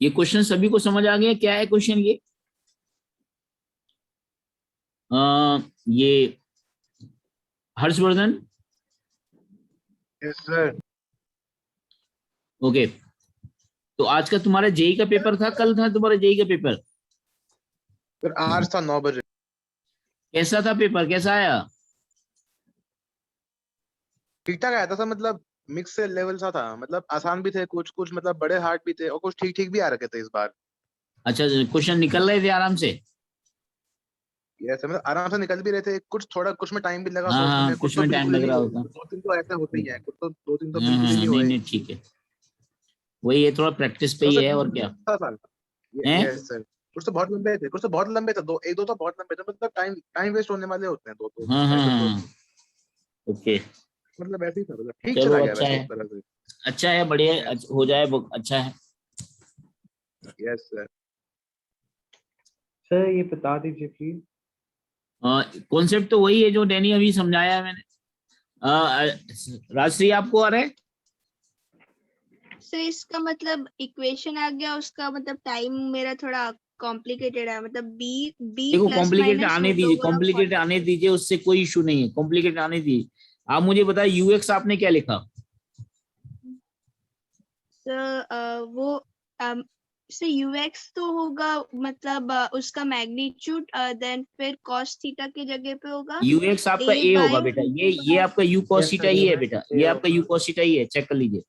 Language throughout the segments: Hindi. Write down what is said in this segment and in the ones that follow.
ये क्वेश्चन सभी को समझ आ गया? क्या है क्वेश्चन ये? ये हर्षवर्धन। Yes sir. ओके, तो आज का तुम्हारा जेई का पेपर था, कल था तुम्हारा जेई का पेपर? फिर आज था 9 बजे। कैसा था पेपर, कैसा आया? ठीक ठाक आया था सर, मतलब मिक्स से लेवल सा था, मतलब आसान भी थे कुछ कुछ, मतलब बड़े हार्ड भी थे, और कुछ ठीक ठीक भी आ रखे थे इस बार। अच्छा, क्वेश्चन निकल रहे थे आराम से? यस सर, मतलब आराम से निकल भी रहे थे, कुछ थोड़ा कुछ में टाइम भी लगा हाँ सोचने हाँ, में, कुछ कुछ तो में टाइम बिल्कुल ही लग नहीं रहा हुए, होगा। दो तीन तो ऐसे होते ही है, कुछ तो दो तीन तो हाँ बिल्कुल ही हाँ, नहीं नहीं हुए। नहीं, ठीक है। वही है, थोड़ा प्रैक्टिस पे तो ही सर है, और क्या था साल। है। Yes sir. कुछ तो बहुत लंबे थे, कुछ तो बहुत लंबे थे, दो एक दो तो बहुत लंबे थे, मतलब टाइम टाइम वेस्ट होने वाले होते हैं दो तो, हाँ हाँ ऐसे तो। हाँ, ओके। मतलब ऐसे ही था, मतलब ठीक चलो चला गया अच्छा वैसे है, एक तरह से। अच्छा है, बढ़िया है, यस हो जाए वो अच्छा है। Yes sir. सर ये बता दीजिए प्लीज। कॉन्सेप्ट तो वही है जो डैनी अभी समझाया है मैंने। राजश्री, आपको आ रहा है? सर इसका मतलब इक्वेशन आ गया, उसका मतलब टाइम मेरा थोड़ा कॉम्प्लिकेटेड है, मतलब बी बी देखो, प्लस कॉम्प्लिकेटेड माइनस आने रूट दीजिए, ओवर ऑफ कॉम्प्लिकेटेड आने 40। दीजिए, उससे कोई इशू नहीं है, कॉम्प्लिकेटेड आने दीजिए। आप मुझे बताइए, यूएक्स आपने क्या लिखा? सर वो से यूएक्स तो होगा, मतलब उसका मैग्नीट्यूड, देन फिर कॉस थीटा की जगह पे होगा यूएक्स आपका ए ए होगा बाय बेटा, बी ये बाय। आपका u cos yes theta sir, ही है यूएक्स बेटा, ए ये आपका यू होगा। कॉस थीटा ही है, चेक कर लीजिए।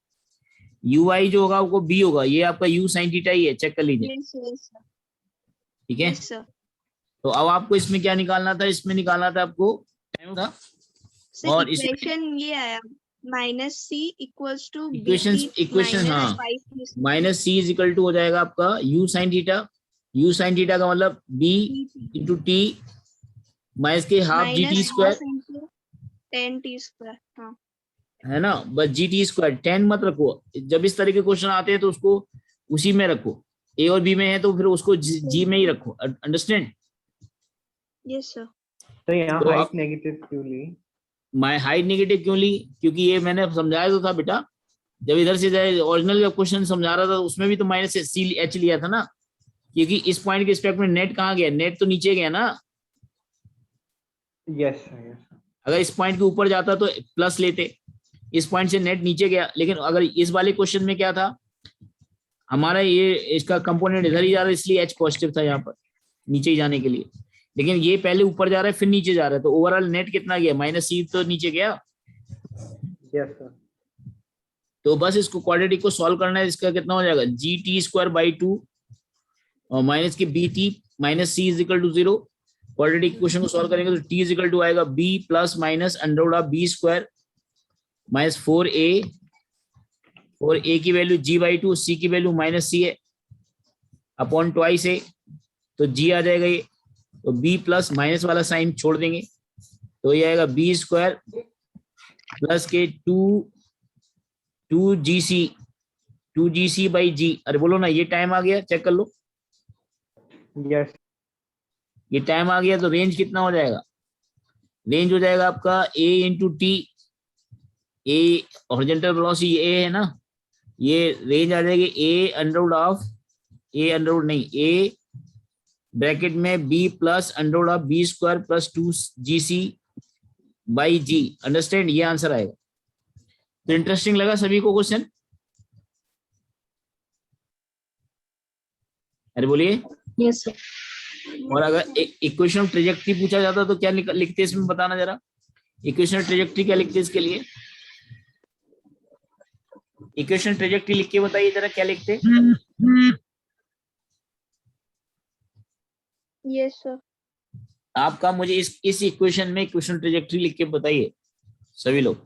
यू आई जो होगा वो बी होगा, ये आपका यू साइन थीटा ही है, चेक कर लीजिए। Yes yes sir. ठीक है, यस सर। तो अब आपको इसमें क्या निकालना था? इसमें निकालना था आपको टाइम था, सर और इसमें इक्वेशन ये आया, minus c equals to b equation, t equation minus हाँ, 5 minus C is equal to हो जाएगा आपका u sine theta. U sine theta का मतलब b d t into t minus के हाफ जी t minus square, cos into 10 t²। हाँ है ना, बस जी टी स्क्वायर, 10 मत रखो। जब इस तरह के क्वेश्चन आते हैं तो उसको उसी में रखो, ए और बी में है तो फिर उसको जी में ही रखो, अंडरस्टैंड? Yes sir. तो यहाँ तो हाइट अब नेगेटिव क्यों ली? माई हाइट नेगेटिव क्यों ली? क्योंकि ये मैंने समझाया तो था बेटा, जब इधर से जाए ओरिजिनल जब क्वेश्चन समझा रहा था उसमें भी तो माइनस सी एच लिया था ना, क्योंकि इस पॉइंट के रिस्पेक्ट में नेट कहाँ गया? नेट तो नीचे गया ना। Yes sir, yes sir. अगर इस पॉइंट के ऊपर जाता तो प्लस लेते, इस पॉइंट से नेट नीचे गया, लेकिन अगर इस वाले क्वेश्चन में क्या था हमारा, ये इसका कंपोनेंट इधर ही जा रहा है, इसलिए एच पॉजिटिव था यहाँ पर नीचे ही जाने के लिए। लेकिन ये पहले ऊपर जा रहा है फिर नीचे जा रहा है, तो ओवरऑल नेट कितना गया? माइनस सी तो नीचे गया। Yes sir. तो बस इसको क्वाड्रेटिक को सॉल्व करना है, इसका कितना हो जाएगा? जी टी स्क्वायर बाई 2 और माइनस के B T minus C is equal to 0। Quadratic question को सॉल्व करेंगे तो टी इज इक्वल टू आएगा B plus minus under root of B square minus 4a, और a की वैल्यू g बाई 2, c की वैल्यू माइनस सी है अपॉन ट्वाइस है, तो g आ जाएगा ये, तो b प्लस माइनस वाला साइन छोड़ देंगे, तो ये आएगा बी स्क्वायर प्लस के 2 जी सी बाई जी। अरे बोलो ना, ये टाइम आ गया, चेक कर लो, यस। ये टाइम आ गया, तो रेंज कितना हो जाएगा? रेंज हो जाएगा आपका a into t, a horizontal velocity a है ना, ये रेंज आ जाएगी a under root of, a under root नहीं, ए ब्रैकेट में b plus under root of B square plus 2 g c by g, understand? ये आंसर आएगा। तो इंटरेस्टिंग लगा सभी को क्वेश्चन? अरे बोलिए। Yes sir. और अगर इक्वेशन ट्रेजेक्ट्री पूछा जाता तो क्या लिखते इसमें, बताना जरा, इक्वेशन ट्रेजेक्ट्री क्या लिखते इसके लिए? इक्वेशन ट्रेजेक्ट्री लिख के बताइए जरा, क्या लिखते? Yes sir. आपका मुझे इस इक्वेशन में इक्वेशन ट्रेजेक्ट्री लिख के बताइए सभी लोग।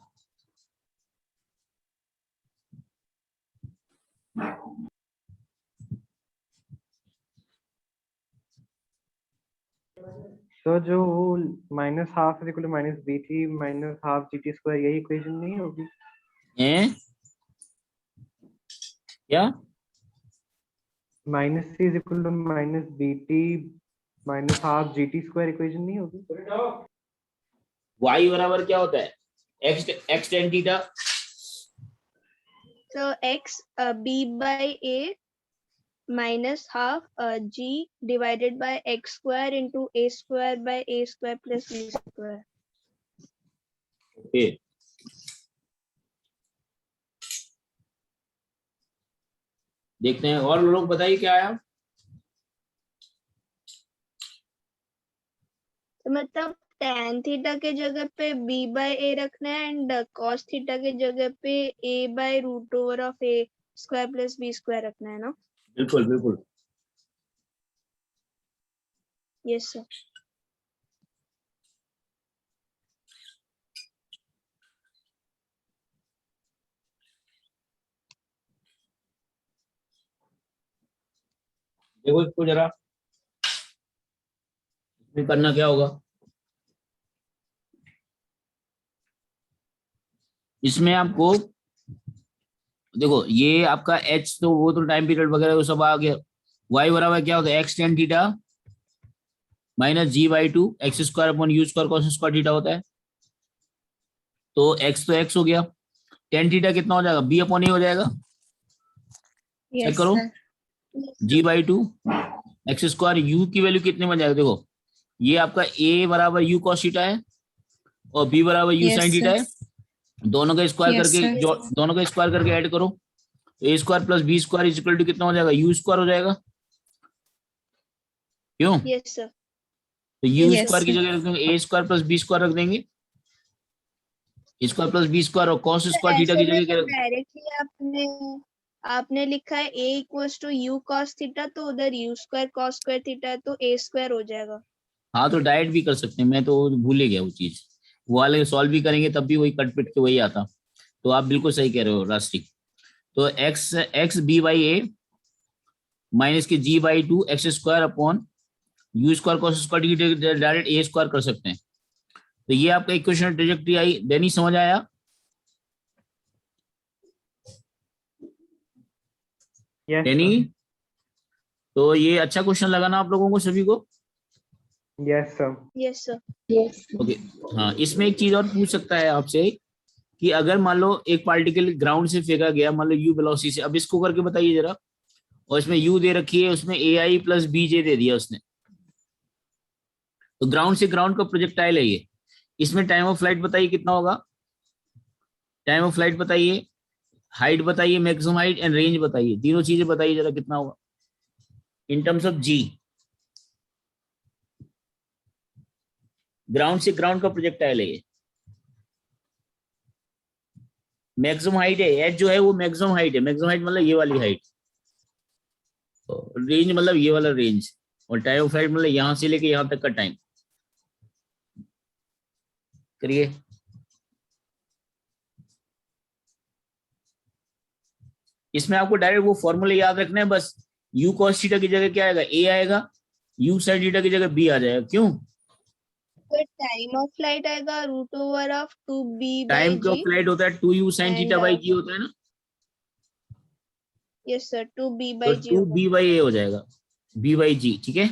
तो जो minus half is equal to minus B T minus half ji T square, यही इक्वेशन नहीं होगी? हैं क्या? Minus C is equal to minus B T minus half ji T square equation नहीं होगी? y बराबर क्या होता है? X tan theta. So x b by a minus half g divided by x square into a square by a square plus b square. Okay, देखते हैं और लोग बताइए क्या आया। तो मतलब tan थीटा के जगह पे b by a रखना है एंड cos थीटा के जगह पे a by root over of a square plus b square रखना है ना? बिल्कुल बिल्कुल, Yes sir. देखो इसको जरा, इसमें करना क्या होगा, इसमें आपको देखो ये आपका h तो वो तो टाइम पीरियड वगैरह वो सब आ गया। y बराबर क्या होता है, x tan theta minus G by two x square upon you square cos square theta होता है। तो x तो x हो गया, tan थीटा कितना हो जाएगा, b अपॉन ए हो जाएगा। चेक Yes, करो, sir. g by two x square, you की वैल्यू कितने बन जाएगा, देखो ये आपका a बराबर यू कॉस थीटा है और b बराबर you Yes, sine theta sir. है। दोनों का स्क्वायर Yes, करके sir. जो दोनों का स्क्वायर करके ऐड करो, तो a square plus B square is equal to कितना हो जाएगा, यू स्क्वायर हो जाएगा। क्यों, Yes sir. तो यू Yes, स्क्वायर की sir. जगह रख देंगे a square plus B square रख देंगे, स्क्वायर प्लस बी स्क्वायर और कॉस तो स्क्वायर थीटा ऐसे की में जगह क्या तो रख- डायरेक्टली आपने लिखा है a equals to u cos theta, तो उधर u square cos square theta है तो a स्क्वायर हो जाएगा। हाँ तो डायरेक्ट भी कर सकते हैं, मैं तो भूल ही गया वो चीज, वो वाले सॉल्व भी करेंगे तब भी वही कट पिट के वही आता। तो आप बिल्कुल सही कह रहे हो राष्ट्रीय। तो x x b by a minus के g by two x square upon you square cos square direct a square कर सकते हैं। तो ये आपका इक्वेशन ट्रेजेक्टरी आई, डैनी समझ आया। Yes, Danny, sir. तो ये अच्छा क्वेश्चन लगा ना आप लोगों को सभी को। Yes, sir. Yes sir. Yes. Okay, हाँ इसमें एक चीज और पूछ सकता है आपसे कि अगर मान लो एक पार्टिकल ग्राउंड से फेंका गया, मान लो यू वेलोसिटी से, अब इसको करके बताइए जरा, और इसमें यू दे रखी है, उसमें ए आई प्लस बी जे दे दिया उसने, तो ग्राउंड से ग्राउंड का प्रोजेक्टाइल है ये, इसमें टाइम ऑफ फ्लाइट बताइए कितना होगा, टाइम ऑफ फ्लाइट बताइए, हाइट बताइए, मैक्सिमम हाइट एंड रेंज बताइए, तीनों चीजें बताइए जरा कितना होगा in terms of G. Ground से ग्राउंड का प्रोजेक्टाइल है ये, मैक्सिमम हाइट है, एच जो है वो मैक्सिमम हाइट है, मैक्सिमम हाइट मतलब ये वाली हाइट, रेंज मतलब ये वाला रेंज, और टाइम ऑफ फ्लाइट मतलब यहां से लेके यहां तक का टाइम। करिए, इसमें आपको डायरेक्ट वो फॉर्मूले याद रखना है बस, u cos थीटा की जगह क्या आएगा, a आएगा, u sin थीटा की जगह b आ जाएगा। क्यों, तो टाइम ऑफ फ्लाइट आएगा root over of 2b by time का g। फ्लाइट होता है 2u sin theta by g होता है ना, यस सर, 2b तो by g होगा। 2b बाई a हो जाएगा, b बाई g, ठीक है।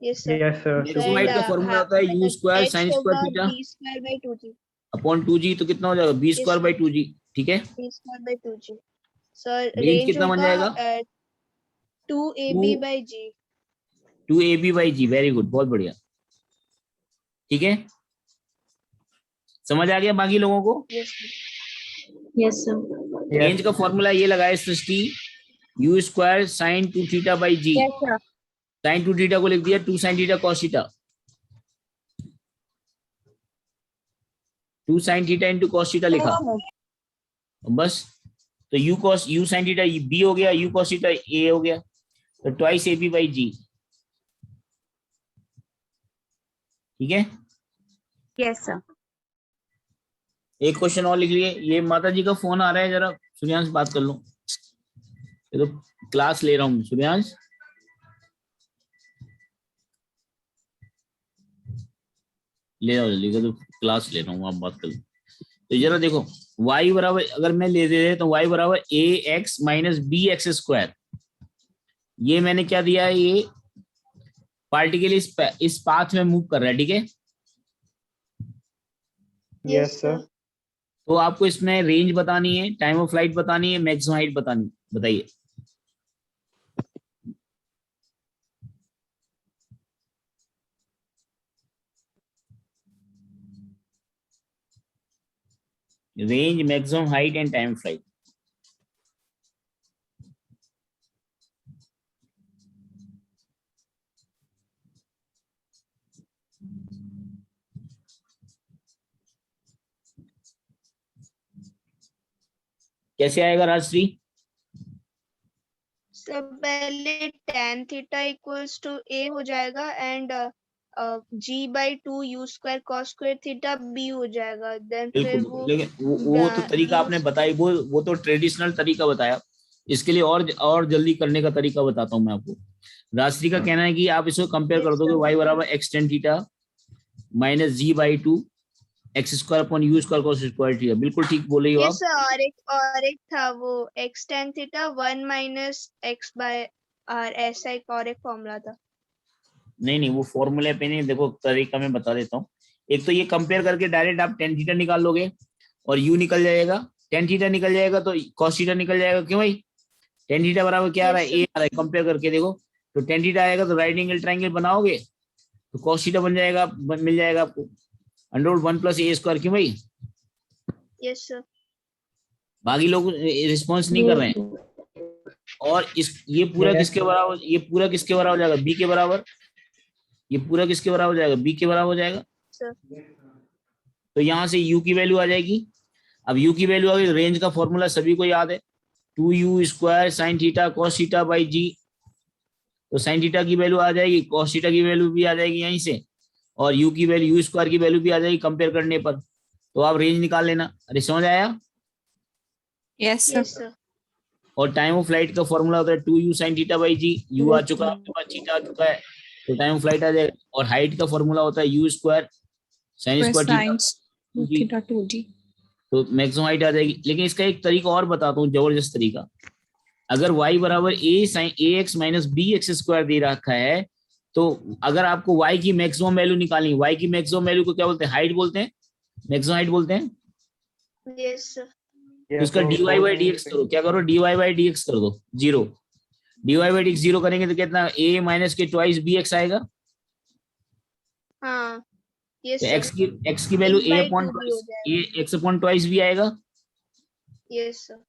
Yes sir. Yes, sir. Maximum height का फॉर्मूला होता है u square h sin square होगा थीटा b square by 2g। Upon 2g, तो कितना हो जाएगा b स्क्वायर बाई 2g, ठीक है। b square by 2g। Sir range range कितना बन होगा जाएगा, 2ab by g। 2ab by g, very good, बहुत बढ़िया, ठीक है। समझ आ गया बाकी लोगों को। Yes Yes, sir. रेंज का फॉर्मूला ये लगाए Srishti, u square sine 2 theta by g, sir. Sine 2 theta को लिख दिया 2 sine theta cos theta, 2 sine theta into cos theta लिखा बस। तो u cos u sine theta b हो गया, यू कॉस थीटा ए हो गया, तो twice a b by g, ठीक है। Yes, sir. एक क्वेश्चन और लिख लिए, ये माता जी का फोन आ रहा है, जरा सूर्यांश बात कर लो, ये तो क्लास ले रहा हूँ सूर्यांश, ले आओ जल्दी, तो क्लास ले रहा हूँ, आप बात कर लो। तो जरा देखो y बराबर अगर मैं ले दे तो y बराबर a x minus b x square, ये मैंने क्या दिया है, ये पार्टिकल इस पाथ में मूव कर रहा है, ठीक है। Yes, sir. तो आपको इसमें रेंज बतानी है, टाइम ऑफ फ्लाइट बतानी है, मैक्सिमम हाइट बतानी, बताइए। Range, maximum height and time flight. कैसे आएगा राजश्री? सब पहले tan theta equals to a हो जाएगा and g/2 u square cos square theta b हो जाएगा, देन फिर बिल्कुल, वो लेकिन वो तो तरीका आपने बताई, वो तो ट्रेडिशनल तरीका बताया। इसके लिए और जल्दी करने का तरीका बताता हूँ मैं आपको। राजश्री का कहना है कि आप इसको कंपेयर कर दोगे, y बराबर x tan theta minus g/2 x square upon you square cos square theta. बिल्कुल ठीक बोले हो आप। यस और एक था वो x tan theta 1 minus x/r, ऐसा एक और एक फॉर्मूला था। नहीं, वो फॉर्मूले पे नहीं, देखो तरीका मैं बता देता हूँ। एक तो ये कंपेयर करके डायरेक्ट आप tan थीटा निकाल लोगे और u निकल जाएगा, tan थीटा निकल जाएगा तो cos थीटा निकल जाएगा। क्यों भाई? tan थीटा बराबर क्या आ रहा है? a आ रहा है। कंपेयर करके देखो तो tan थीटा आएगा तो राइट एंगल ट्रायंगल बनाओगे तो cos थीटा बन जाएगा, मिल जाएगा आपको √1 + a स्क्वायर। क्यों भाई? Yes sir. बाकी लोग रिस्पॉन्स नहीं कर रहे हैं। और ये पूरा किसके बराबर, ये पूरा किसके बराबर हो जाएगा? b के बराबर। ये पूरा किसके बराबर हो जाएगा? b के बराबर हो जाएगा। सर तो यहाँ से u की वैल्यू आ जाएगी। अब u की वैल्यू आ गई, रेंज का फॉर्मूला सभी को याद है, 2u square sine theta cos theta by g. तो साइन थीटा की वैल्यू आ जाएगी, कॉस थीटा की वैल्यू भी आ जाएगी यहीं से, और u की वैल्यू, u स्क्वायर की वैल्यू भी आ जाएगी कंपेयर करने पर। तो आप रेंज निकाल लेना। अरे समझ आया? Yes, yes sir. सर। और टाइम ऑफ फ्लाइट का फॉर्मूला होता है 2u sine theta by G. u आ चुका है आपके पास, थीटा आ चुका है, तो टाइम ऑफ फ्लाइट आ जाएगा। और हाइट का फॉर्मूला होता है u square sine square theta Science जी। theta 2d. तो मैक्सिमम हाइट आ जाएगी। लेकिन इसका एक तरीका और बताता हूँ, जबरदस्त तरीका। अगर y बराबर a sine ax minus b x square दे रखा है, तो अगर आपको y की मैक्सिमम वैल्यू निकालनी, y की मैक्सिमम वैल्यू को क्या बोलते हैं? हाइट बोलते हैं, मैक्सिमम हाइट बोलते हैं। Yes sir. तो उसका dy बाई dx करो। क्या करो? dy बाई dx कर दो 0। dy बाई dx 0 करेंगे तो कितना? a माइनस के ट्वाइस bx आएगा। हाँ यस तो सर। x की वैल्यू a अपॉन 1/2 भी हो जाएगा। x अपॉन ट्वाइस भी आएगा। Yes sir.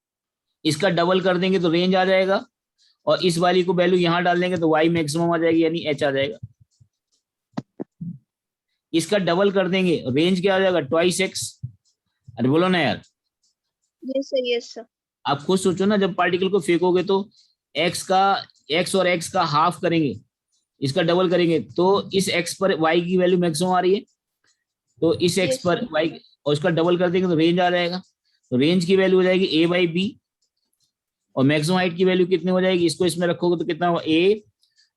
इसका डबल कर देंगे तो रेंज आ जाएगा, और इस वाली को वैल्यू यहाँ डाल देंगे तो y मैक्सिमम आ जाएगी, यानी h आ जाएगा। इसका डबल कर देंगे, रेंज क्या आ जाएगा? Twice x। अरे बोलो ना यार। Yes sir. Yes sir. आप खुद सोचो ना, जब पार्टिकल को फेंकोगे तो x और x का हाफ करेंगे, इसका डबल करेंगे तो इस x पर y की वैल्यू मैक्सिमम आ रही है, तो इस x Yes, पर sir. y और इसका डबल कर देंगे तो रेंज आ जाएगा। तो रेंज की वैल्यू हो जाएगी a बाई बी, और मैक्सिमम हाइट की वैल्यू कितनी हो जाएगी? इसको इसमें रखोगे तो कितना होगा? a,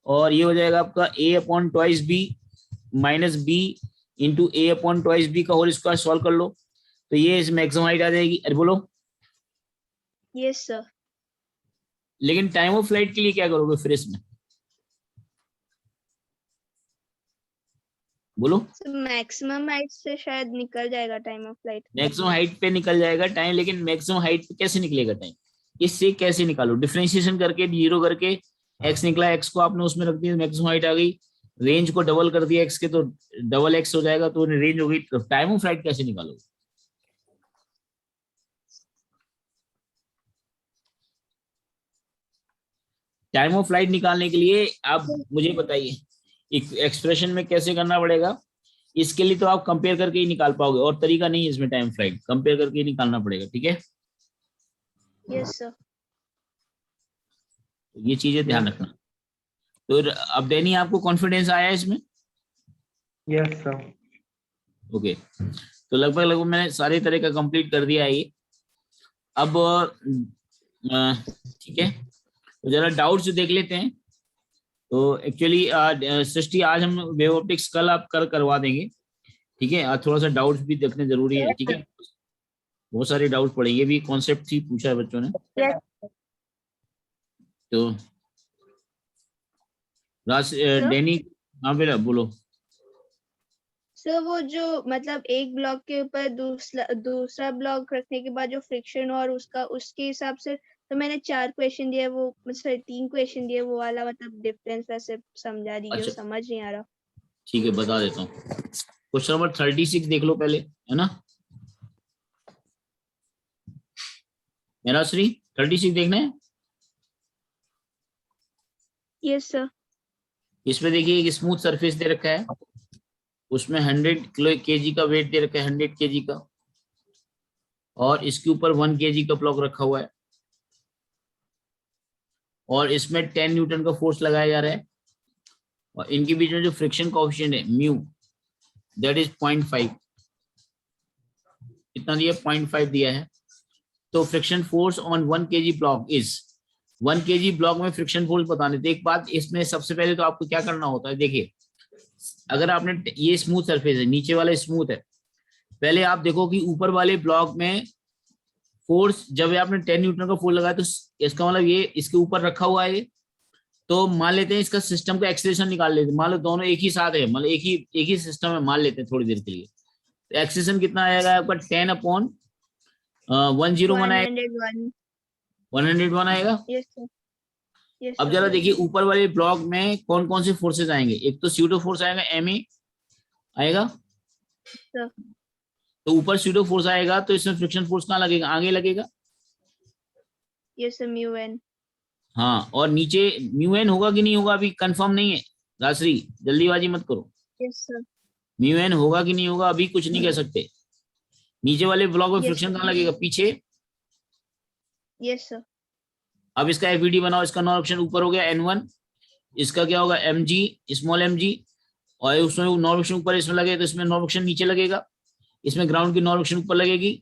और ये हो जाएगा आपका a upon twice B minus B into a upon twice B का होल स्क्वायर। सॉल्व कर लो तो ये इस मैक्सिमम हाइट आ जाएगी। अरे बोलो। Yes, sir. लेकिन टाइम ऑफ फ्लाइट के लिए क्या करोगे फिर इसमें? बोलो। So maximum height से शायद निकल जाएगा time of flight. Maximum height पे निकल जाएगा टाइम, लेकिन मैक्सिमम हाइट पे कैसे निकलेगा टाइम? इससे कैसे निकालो? डिफरेंशिएशन करके, 0 करके x निकला, x को आपने उसमें रख दिया, मैक्सिमम हाइट आ गई। रेंज को डबल कर दिया x के तो डबल x हो जाएगा, तो रेंज हो गई। तो टाइम ऑफ फ्लाइट कैसे निकालोगे? टाइम ऑफ फ्लाइट निकालने के लिए आप मुझे बताइए एक्सप्रेशन में कैसे करना पड़ेगा। इसके लिए तो आप कंपेयर करके ही निकाल पाओगे, और तरीका नहीं है इसमें। टाइम फ्लाइट कंपेयर करके ही निकालना पड़ेगा, ठीक है? Yes, sir. ये चीजें ध्यान रखना। तो अब डैनी आपको कॉन्फिडेंस आया इसमें? Yes sir. ओके, तो लगभग मैंने सारे तरह का कंप्लीट कर दिया है ये। अब ठीक है, तो जरा डाउट्स देख लेते हैं। तो एक्चुअली सृष्टि आज हम वेव ऑप्टिक्स कल आप करवा देंगे, ठीक है? आज थोड़ा सा डाउट्स भी देखने जरूरी है, ठीक है? बहुत सारे डाउट पड़े, ये भी कॉन्सेप्ट ही पूछा है बच्चों ने। Yes. तो डैनी, हाँ बेटा बोलो। सर वो जो मतलब एक ब्लॉक के ऊपर दूसरा ब्लॉक रखने के बाद जो फ्रिक्शन और उसके हिसाब से, तो मैंने 4 क्वेश्चन दिए, वो मतलब 3 क्वेश्चन दिए, वो वाला मतलब डिफरेंस वैसे समझा दीजिए। अच्छा। समझ नहीं आ रहा। ठीक है, बता देता हूँ। क्वेश्चन नंबर 36 देख लो पहले, है ना? मेरा श्री 36 देखना है। Yes sir. इसमें देखिए एक स्मूथ सरफेस दे रखा है, उसमें 100 किलो केजी का वेट दे रखा है, 100 केजी का, और इसके ऊपर 1 केजी का ब्लॉक रखा हुआ है, और इसमें 10 न्यूटन का फोर्स लगाया जा रहा है, और इनके बीच में जो फ्रिक्शन कोएफिशिएंट है म्यू, दैट इज 0.5। कितना दिया? 0.5 दिया है। तो friction force on 1 KG block is, 1 KG block में फ्रिक्शन फोर्स बताने थे। एक बात इसमें सबसे पहले तो आपको क्या करना होता है, देखिए अगर आपने, ये स्मूथ सरफेस है, नीचे वाला स्मूथ है, पहले आप देखो कि ऊपर वाले ब्लॉक में फोर्स, जब आपने 10 न्यूटन का फोर्स लगाया तो इसका मतलब ये इसके ऊपर रखा हुआ है, तो मान लेते हैं इसका सिस्टम का एक्सेलरेशन निकाल लेते हैं, मान लो दोनों एक ही साथ है, मतलब एक ही सिस्टम है, मान लेते हैं थोड़ी देर के लिए। तो एक्सेलरेशन कितना आएगा आपका? 10/101 आएगा, 101 आएगा। Yes sir. यस अब जरा देखिए ऊपर वाले ब्लॉक में कौन कौन से फोर्सेस आएंगे। एक तो स्यूडो फोर्स आएगा, MA आएगा, सर। तो ऊपर स्यूडो फोर्स आएगा, तो इसमें फ्रिक्शन फोर्स कहाँ लगेगा? आगे लगेगा। Yes sir, mu N. हाँ, और नीचे म्यू एन होगा कि नहीं होगा अभी कंफर्म नहीं है, राजश्री जल्दीबाजी मत करो। Yes sir. म्यू एन होगा कि नहीं होगा अभी कुछ नहीं कह सकते। नीचे वाले ब्लॉक में Yes, फ्रिक्शन sir. कहाँ लगेगा? पीछे। Yes sir. अब इसका FVD बनाओ, इसका नॉर्मल फ्रिक्शन ऊपर हो गया N1, इसका क्या होगा? mg, स्मॉल mg, और उसमें नॉर्मल फ्रिक्शन ऊपर इसमें लगे तो इसमें नॉर्मल फ्रिक्शन नीचे लगेगा, इसमें ग्राउंड की नॉर्मल फ्रिक्शन ऊपर लगेगी,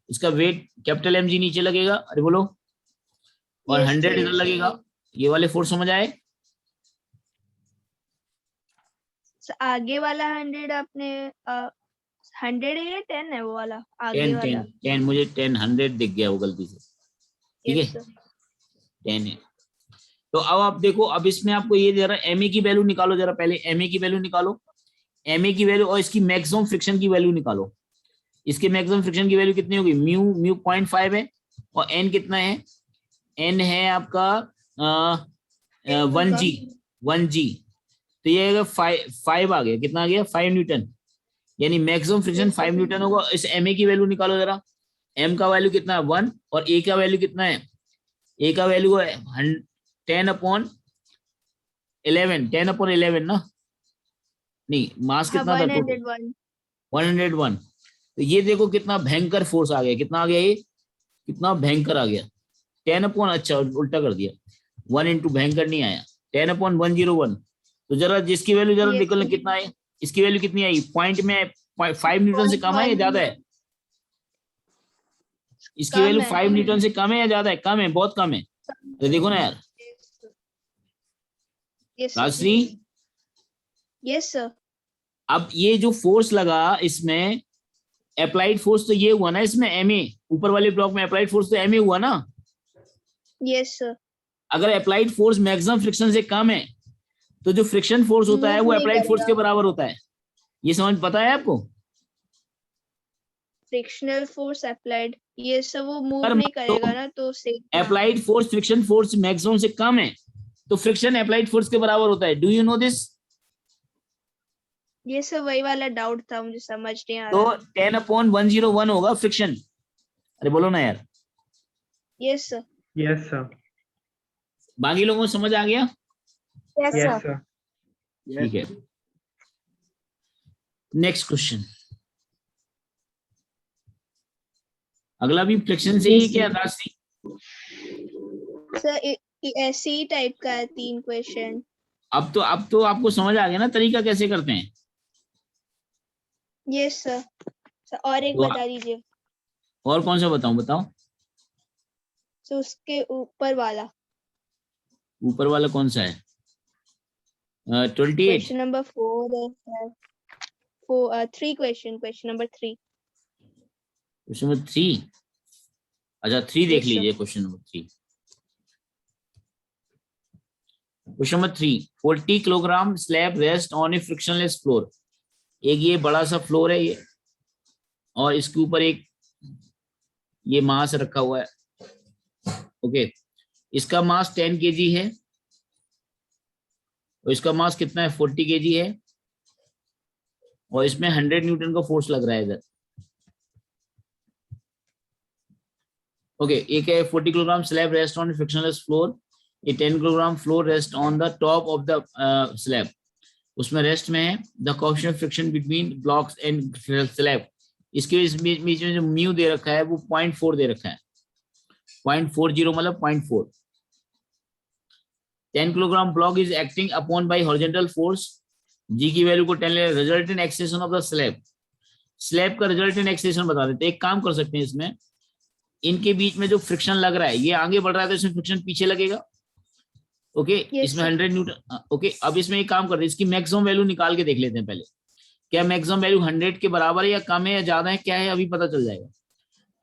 इसका वेट कैपिटल MG नीचे लगेगा, अरे बोलो, और Yes, 100 sir. इधर लगेगा। ये वाले फोर्स समझ आए? आगे वाला 100 आपने 100 है या 10 है वो वाला आगे 10 वाला? 10 मुझे 10 100 दिख गया वो गलती से, ठीक Yes, है, sir. 10 है। तो अब आप देखो, अब इसमें आपको ये जरा MA की वैल्यू निकालो, जरा पहले MA की वैल्यू निकालो, MA की वैल्यू और इसकी मैक्सिमम फ्रिक्शन की वैल्यू निकालो। इसके मैक्सिमम फ्रिक्शन की वैल्यू कितनी होगी? म्यू 0.5 है, और N कितना है? N है आपका 1G, तो ये आएगा 5 आ गया, कितना आ गया? 5 न्यूटन, यानी मैक्सिमम फ्रिक्शन 5 न्यूटन होगा। इस MA की वैल्यू निकालो जरा, M का वैल्यू कितना है? 1, और A का वैल्यू कितना है? A का वैल्यू है 10/11 ना, नहीं मास कितना था? 101. 101। तो ये देखो कितना भयंकर फोर्स आ गया, कितना आ गया? ये कितना भयंकर आ गया, 10/, अच्छा उल्टा कर दिया, 1 इंटू भयंकर नहीं आया, 10/101। तो जरा जिसकी वैल्यू जरा Yes, निकल, sir. कितना है? इसकी वैल्यू कितनी आई? पॉइंट में 5 न्यूटन से कम है या ज्यादा है? इसकी कम वैल्यू है। 5 न्यूटन से कम है या ज्यादा है? कम है, बहुत कम है। तो देखो ना यार Yes, sir. Rajshree, Yes, sir. अब ये जो फोर्स लगा इसमें, अप्लाइड फोर्स तो ये हुआ ना इसमें, MA ऊपर वाले ब्लॉक में अप्लाइड फोर्स तो MA हुआ ना। Yes, sir. अगर अप्लाइड फोर्स मैक्सिमम फ्रिक्शन से कम है, तो जो फ्रिक्शन फोर्स होता है वो Move नहीं अप्लाइड फोर्स करेगा। के बराबर होता है। ये समझ पता है आपको? Frictional force applied. ये सब वो मूव पर नहीं करेगा ना, तो से applied force friction force maximum से कम है, तो फ्रिक्शन अप्लाइड फोर्स के बराबर होता है। Do you know this? ये सब वही वाला डाउट था, मुझे समझ नहीं आ तो रहा। 10/101 होगा फ्रिक्शन। अरे बोलो ना यार, Yes, sir. Yes, sir. बाकी लोगों को समझ आ गया? Yes, Yes, sir. ठीक है, नेक्स्ट क्वेश्चन। अगला भी फ्रिक्शन से ही क्या राशि? सर ऐसे ही टाइप का है 3 क्वेश्चन। अब तो आपको समझ आ गया ना तरीका कैसे करते हैं? Yes sir. और एक तो बता दीजिए। और कौन सा बताऊं? बताओ। तो उसके ऊपर वाला, ऊपर वाला कौन सा है? 28। क्वेश्चन नंबर 4 है। 3 क्वेश्चन नंबर 3। क्वेश्चन नंबर 3, अच्छा 3 देख Yes, sir. लीजिए। Question number 3, question number 3, 40 kilogram slab rest on A frictionless floor. एक ये बड़ा सा फ्लोर है ये, और इसके ऊपर एक ये मास रखा हुआ है। ओके, इसका मास 10 kg है, और इसका मास कितना है? 40 kg है, और इसमें 100 न्यूटन का फोर्स लग रहा है इधर। ओके, एक है 40 kilogram slab rest on frictionless floor, ये 10 kilogram floor rest on the top of the slab, उसमें रेस्ट में है, the coefficient friction between blocks and slab, इसके बीच में जो म्यू दे रखा है वो 0.4 दे रखा है, 0.40 मतलब 0.4। 10 kilogram block is acting upon by horizontal force, g की वैल्यू को 10 ले, result in extension of the slab, slab का रिजल्ट इन एक्सटेंशन बता देते हैं। एक काम कर सकते हैं, इसमें इनके बीच में जो फ्रिक्शन लग रहा है, ये आगे बढ़ रहा है तो इसमें फ्रिक्शन पीछे लगेगा। ओके, इसमें 100 न्यूटन। ओके, अब इसमें एक काम करते हैं, इसकी मैक्सिमम वैल्यू निकाल के देख लेते हैं पहले, क्या मैक्सिमम वैल्यू 100 के बराबर है या कम है या ज्यादा है, क्या है अभी पता चल जाएगा।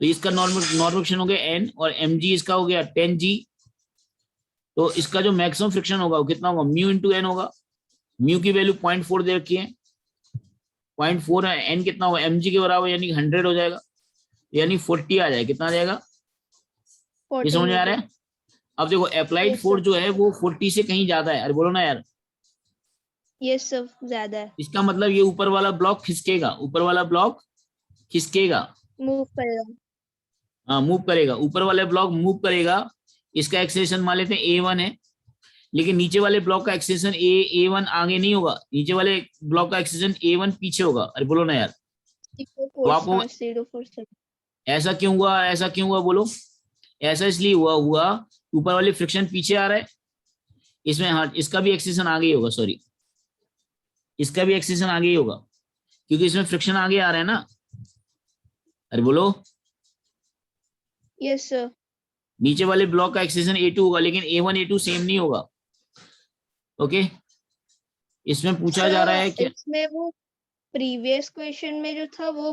तो इसका नॉर्मल फ्रिक्शन हो गया n और mg इसका हो गया 10g, तो इसका जो मैक्सिमम फ्रिक्शन होगा वो कितना होगा, म्यू इंटू एन होगा। म्यू की वैल्यू 0.4 दे रखी है, 0.4 है, एन कितना होगा mg के बराबर, यानी 100 हो जाएगा, यानी 40 आ जाएगा। कितना आ जाएगा, ये समझ में आ रहा है। अब देखो अप्लाइड फोर्स जो है वो 40 से कहीं ज्यादा है, अरे बोलो ना यार। ये सब ज्यादा है, इसका मतलब ये ऊपर वाला ब्लॉक खिसकेगा, ऊपर वाला ब्लॉक खिसकेगा, मूव करेगा। हाँ मूव करेगा, ऊपर वाले ब्लॉक मूव करेगा। इसका एक्सेलेरेशन मान लेते हैं a1 है, लेकिन नीचे वाले ब्लॉक का एक्सेलेरेशन a1 आगे नहीं होगा, नीचे वाले ब्लॉक का एक्सेलेरेशन a1 पीछे होगा। अरे बोलो ना यार, तो आपको ऐसा क्यों हुआ, ऐसा क्यों हुआ बोलो। ऐसा इसलिए हुआ ऊपर वाले फ्रिक्शन पीछे आ रहा है, इसमें हाँ इसका भी एक्सेलेरेशन आगे ही होगा, सॉरी इसका भी एक्सेलेरेशन आगे ही होगा, क्योंकि इसमें फ्रिक्शन आगे आ रहा है ना। अरे बोलो, यस सर। नीचे वाले ब्लॉक का एक्सेलेरेशन a2 होगा, लेकिन a1 a2 सेम नहीं होगा। ओके, इसमें पूछा जा रहा है कि इसमें वो प्रीवियस क्वेश्चन में जो था वो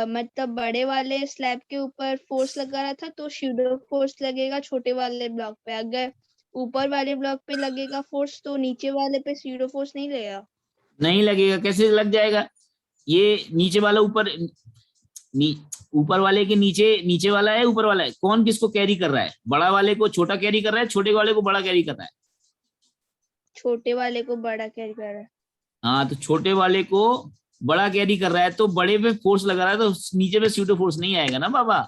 मतलब बड़े वाले स्लैब के ऊपर फोर्स लगा रहा था, तो शूडो फोर्स लगेगा छोटे वाले ब्लॉक पे। अगर ऊपर वाले ब्लॉक पे लगेगा फोर्स तो नीचे वाले पे शूडो फोर्स नहीं लगेगा। नहीं लगेगा, कैसे लग जाएगा, ये नीचे वाला ऊपर ऊपर वाले के नीचे वाला है, ऊपर वाला है, कौन किसको कैरी कर रहा है, बड़ा वाले को छोटा कैरी कर रहा है, छोटे वाले को बड़ा कैरी कर रहा है। छोटे वाले को बड़ा कैरी कर रहा है। हाँ, तो छोटे वाले को बड़ा कैरी कर रहा है, तो बड़े पे फोर्स लगा रहा है, तो नीचे पे स्यूडो फोर्स नहीं आएगा ना बाबा।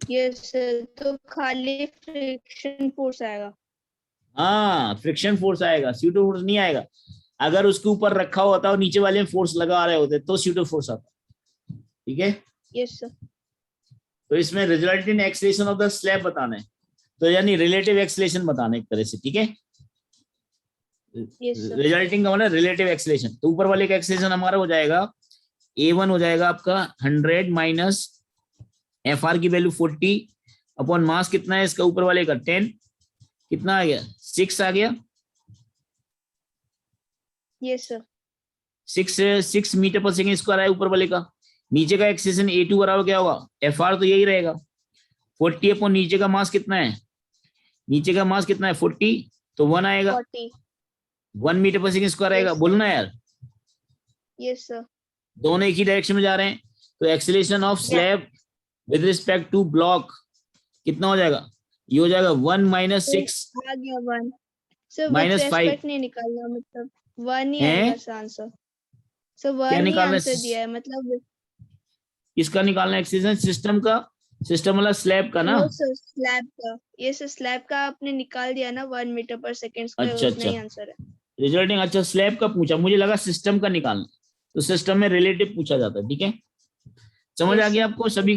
यस, तो खाली फ्रिक्शन फोर्स आएगा। हाँ, फ्रिक्शन फोर्स आएगा, स्यूडो फोर्स नहीं आएगा। अगर उसके ऊपर रखा होता और नीचे वाले में फोर्स लगा रहे होते तो स्यूडो फोर्स आता। ठीक है, यस सर। तो इसमें result in acceleration of the slab बताना है, तो यानी रिलेटिव एक्सेलेरेशन बताना एक तरह से। ठीक है, रिजल्टिंग का मतलब रिलेटिव एक्सेलेरेशन। तो ऊपर वाले का एक्सेलेरेशन हमारा हो जाएगा a1 हो जाएगा आपका 100 माइनस fr की वैल्यू 40 अपॉन मास कितना है इसका ऊपर वाले का 10, कितना आ गया 6 आ गया। Yes sir. 6 मीटर पर सेकेंड स्क्वायर है ऊपर वाले का। नीचे का एक्सेलेरेशन a2 बराबर क्या होगा, fr तो यही रहेगा 40 अपॉन नीचे का मास कितना है, नीचे का मास कितना है 40, तो 1 आएगा, 1 मीटर पर सेकेंड स्क्वायर आएगा। बोलना यार। Yes sir. दोनों एक ही डायरेक्शन में जा रहे हैं, तो acceleration of slab with respect to block कितना हो जाएगा, ये हो जाएगा 1 माइनस 6 आ गया 1 सर, माइनस 5 नहीं निकालना, मतलब 1 ही आएगा आंसर। सो 1 ही आंसर दिया है, मतलब किसका निकालना है एक्सेलेरेशन, सिस्टम का, सिस्टम वाला स्लैब का ना। स्लैब का, ये स्लैब का आपने निकाल दिया ना 1 मीटर पर सेकंड स्क्वायर, अच्छा उतना ही आंसर है। रिजल्टिंग, अच्छा स्लैब का पूछा, मुझे लगा सिस्टम का निकालना, तो सिस्टम में रिलेटिव पूछा जाता है। ठीक है, समझ आ गया आपको सभी।